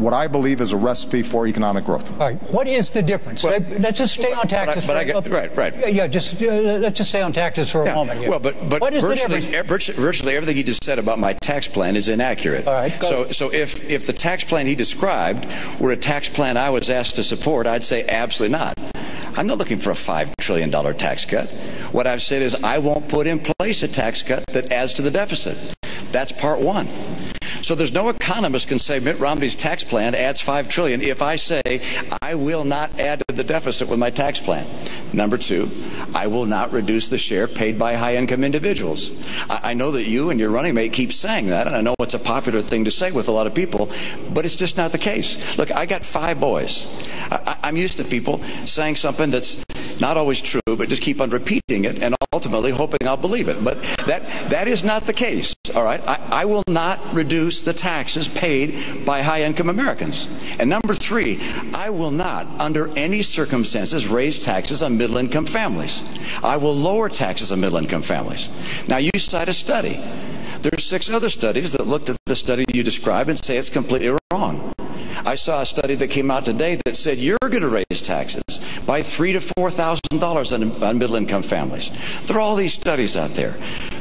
what I believe is a recipe for economic growth. All right. What is the difference? Well, let's just stay on taxes. Right. Yeah, let's just stay on taxes for a moment here. Well, but what is virtually everything he just said about my tax plan is inaccurate. All right. So if the tax plan he described were a tax plan I was asked to support, I'd say absolutely not. I'm not looking for a $5 trillion tax cut. What I've said is I won't put in place a tax cut that adds to the deficit. That's part one. So there's no economist can say Mitt Romney's tax plan adds $5 trillion if I say I will not add to the deficit with my tax plan. Number two, I will not reduce the share paid by high-income individuals. I know that you and your running mate keep saying that, and I know it's a popular thing to say with a lot of people, but it's just not the case. Look, I got 5 boys. I'm used to people saying something that's not always true, but just keep on repeating it and ultimately hoping I'll believe it. But that is not the case, all right? I will not reduce the taxes paid by high-income Americans. And number 3, I will not, under any circumstances, raise taxes on middle-income families. I will lower taxes on middle-income families. Now, you cite a study. There's 6 other studies that looked at the study you described and say it's completely wrong. I saw a study that came out today that said you're going to raise taxes by $3,000 to $4,000 on middle-income families. There are all these studies out there.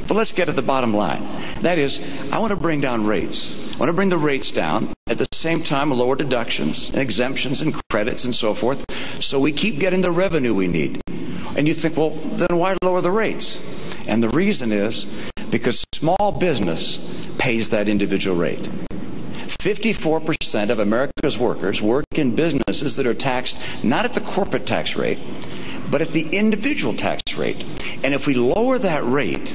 But let's get to the bottom line. That is, I want to bring down rates. I want to bring the rates down, at the same time lower deductions and exemptions and credits and so forth, so we keep getting the revenue we need. And you think, well, then why lower the rates? And the reason is because small business pays that individual rate. 54% of America's workers work in businesses that are taxed not at the corporate tax rate, but at the individual tax rate. And if we lower that rate,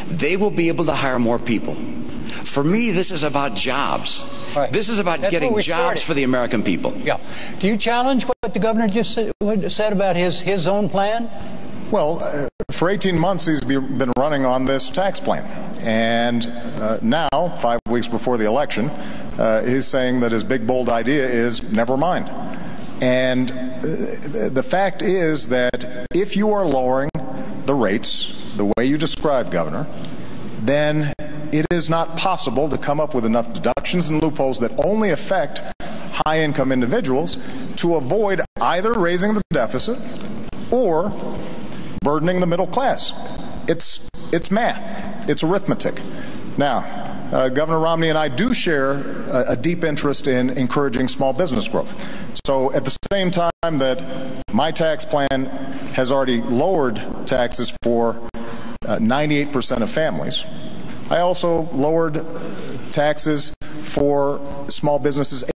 they will be able to hire more people. For me, this is about jobs. Right. This is about getting jobs for the American people. Yeah. Do you challenge what the governor just said about his own plan? Well, for 18 months, he's been running on this tax plan. And now, 5 weeks before the election, he's saying that his big, bold idea is never mind. And the fact is that if you are lowering the rates the way you described, Governor, then it is not possible to come up with enough deductions and loopholes that only affect high-income individuals to avoid either raising the deficit or burdening the middle class. It's math. It's arithmetic. Now, Governor Romney and I do share a deep interest in encouraging small business growth. So at the same time that my tax plan has already lowered taxes for 98% of families, I also lowered taxes for small businesses